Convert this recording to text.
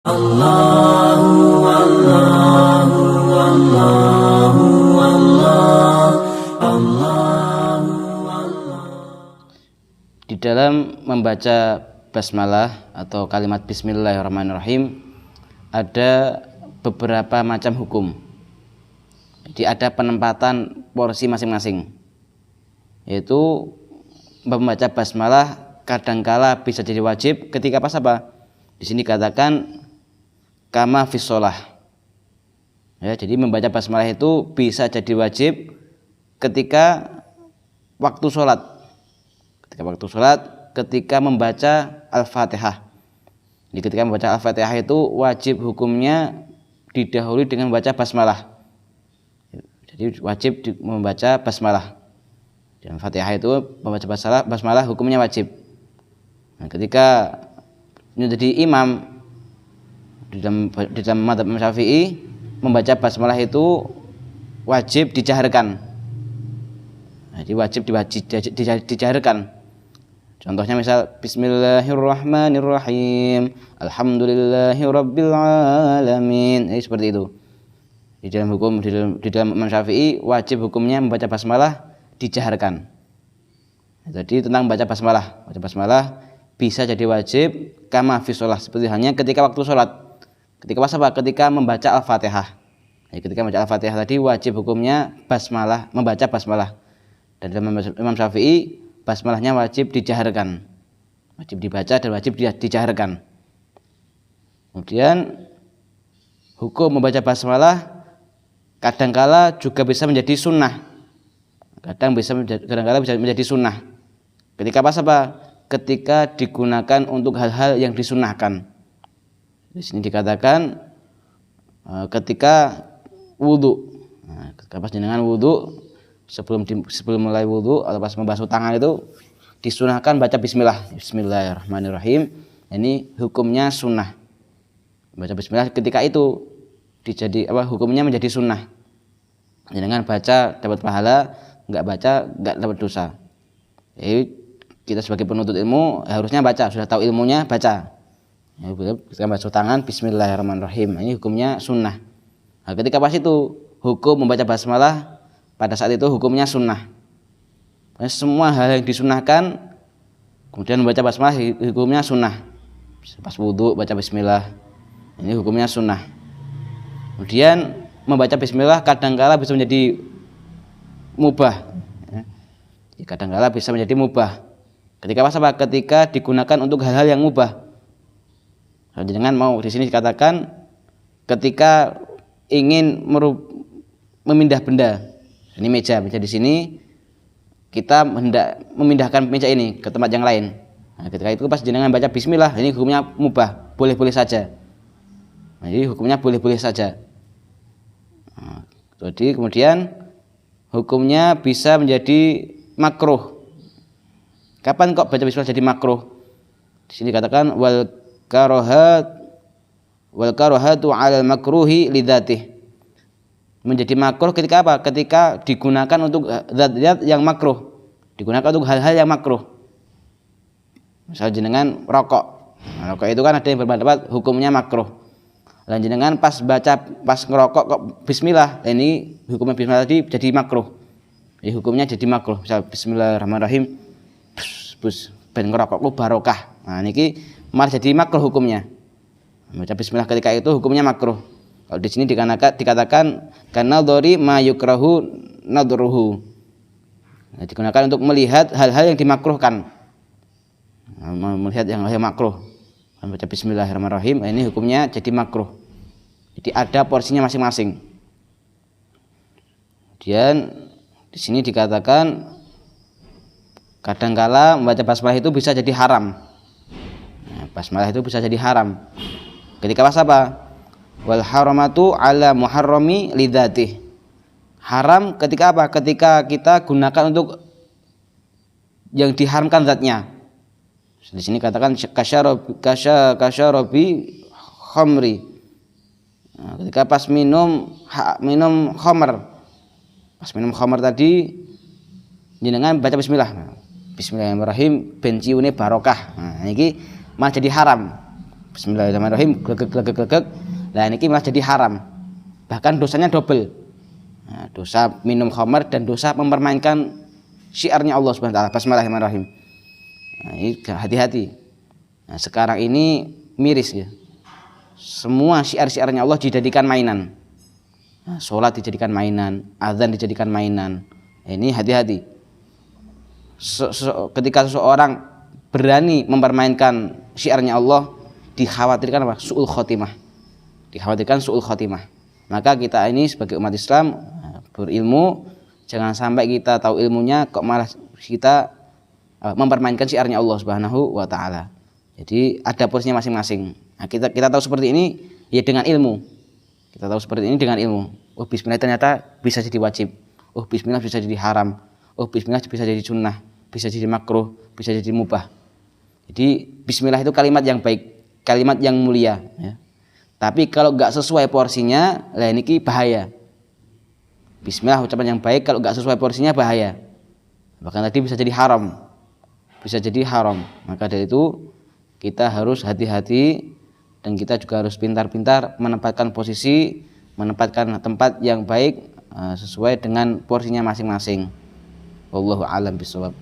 Allahu Allahu Allahu Allah Allahu Allah. Di dalam membaca basmalah atau kalimat bismillahirrahmanirrahim ada beberapa macam hukum. Jadi ada penempatan porsi masing-masing. Yaitu membaca basmalah kadangkala bisa jadi wajib ketika pas apa? Di sini katakan kama fis shalah. Ya, jadi membaca basmalah itu bisa jadi wajib ketika waktu sholat. Ketika membaca Al-Fatihah. Jadi ketika membaca Al-Fatihah itu wajib hukumnya didahului dengan membaca basmalah. Jadi wajib membaca basmalah. Dan Fatihah itu membaca basmalah hukumnya wajib. Nah, ketika menjadi imam di dalam mazhab Imam Syafi'i, membaca basmalah itu wajib dijaharkan. Jadi wajib dijaharkan. Contohnya misal Bismillahirrahmanirrahim, Alhamdulillahirabbil alamin. Seperti itu. Di dalam hukum di dalam Imam Syafi'i wajib hukumnya membaca basmalah dijaharkan. Jadi tentang baca basmalah bisa jadi wajib kama fi shalah, seperti halnya ketika waktu sholat. Ketika pas apa? Ketika membaca Al-Fatihah. Jadi ketika membaca Al-Fatihah tadi wajib hukumnya basmalah, membaca basmalah. Dan dalam Imam Syafi'i basmalahnya wajib dijaharkan. Wajib dibaca dan wajib dijaharkan. Kemudian hukum membaca basmalah kadangkala juga bisa menjadi sunnah. Kadangkala bisa menjadi sunnah. Ketika pas apa? Ketika digunakan untuk hal-hal yang disunnahkan. Di sini dikatakan ketika wudhu. Nah, ketika pas dengan wudhu, sebelum mulai wudhu atau pas membasuh tangan itu disunahkan baca Bismillahirrahmanirrahim. Ini hukumnya sunnah. Baca Bismillah ketika itu hukumnya menjadi sunnah. Dengan baca dapat pahala, enggak baca enggak dapat dosa. Jadi kita sebagai penuntut ilmu harusnya baca, sudah tahu ilmunya baca. Ketika basuh tangan Bismillahirrahmanirrahim, ini hukumnya sunnah. Nah, ketika pas itu hukum membaca basmalah pada saat itu hukumnya sunnah. Semua hal yang disunahkan kemudian membaca basmalah hukumnya sunnah. Pas wudhu baca bismillah, ini hukumnya sunnah. Kemudian membaca bismillah kadangkala bisa menjadi mubah. Kadangkala bisa menjadi mubah. Ketika apa? Ketika digunakan untuk hal-hal yang mubah. Jangan mau di sini dikatakan ketika ingin memindah benda. Ini meja di sini kita hendak memindahkan meja ini ke tempat yang lain. Nah, ketika itu pas jenengan baca bismillah, ini hukumnya mubah, boleh-boleh saja. Nah, jadi hukumnya boleh-boleh saja. Nah, jadi kemudian hukumnya bisa menjadi makruh. Kapan kok baca bismillah jadi makruh? Di sini dikatakan wal karahatu 'alal makruhi lidzatih. Menjadi makruh ketika apa? Ketika digunakan untuk zat-zat yang makruh. Digunakan untuk hal-hal yang makruh. Misal jenengan rokok. Nah, rokok itu kan ada yang berpendapat hukumnya makruh. Dan jenengan pas ngerokok kok bismillah, ini hukumnya bismillah tadi jadi makruh. Jadi hukumnya jadi makruh. Misal bismillahirrahmanirrahim. Ben ngerokokku barokah. Nah, niki malah jadi makruh hukumnya. Baca bismillah ketika itu hukumnya makruh. Kalau di sini dikatakan karena dzori ma yukrahu nadruhu. Nah, digunakan untuk melihat hal-hal yang dimakruhkan. Melihat yang makruh. Baca bismillahirrahmanirrahim, ini hukumnya jadi makruh. Jadi ada porsinya masing-masing. Kemudian di sini dikatakan kadangkala membaca basmalah itu bisa jadi haram. Nah, basmalah itu bisa jadi haram. Ketika pas apa? Wal haramatu ala muharrami lidzatih. Haram ketika apa? Ketika kita gunakan untuk yang diharamkan zatnya. Di sini katakan kasyarobi khamri. Nah, ketika pas minum khamr. Pas minum khamr tadi jenengan baca bismillah. Bismillahirrahmanirrahim ben ciune barokah. Nah, ini malah jadi haram. Bismillahirrahmanirrahim, glegek. Nah ini malah jadi haram. Bahkan dosanya double. Nah, dosa minum khamar dan dosa mempermainkan syiarnya Allah Subhanahu wa taala. Bismillahirrahmanirrahim. Nah, ini hati-hati. Nah, sekarang ini miris ya. Semua syiar-syiarnya Allah dijadikan mainan. Nah, sholat dijadikan mainan, azan dijadikan mainan. Nah, ini hati-hati. Ketika seseorang berani mempermainkan syiarnya Allah, dikhawatirkan apa? Su'ul khotimah. Dikhawatirkan su'ul khotimah. Maka kita ini sebagai umat Islam berilmu, jangan sampai kita tahu ilmunya kok malah kita mempermainkan syiarnya Allah Subhanahu wa taala. Jadi ada porsinya masing-masing. Nah, kita tahu seperti ini ya dengan ilmu. Kita tahu seperti ini dengan ilmu. Oh, bismillah ternyata bisa jadi wajib. Oh, bismillah bisa jadi haram. Oh, bismillah bisa jadi sunnah, bisa jadi makruh, bisa jadi mubah. Jadi bismillah itu kalimat yang baik, kalimat yang mulia ya. Tapi kalau enggak sesuai porsinya, lah ini bahaya. Bismillah ucapan yang baik, kalau enggak sesuai porsinya bahaya. Bahkan tadi bisa jadi haram. Bisa jadi haram. Maka dari itu kita harus hati-hati dan kita juga harus pintar-pintar menempatkan posisi, menempatkan tempat yang baik sesuai dengan porsinya masing-masing. Wallahu a'lam bishawab.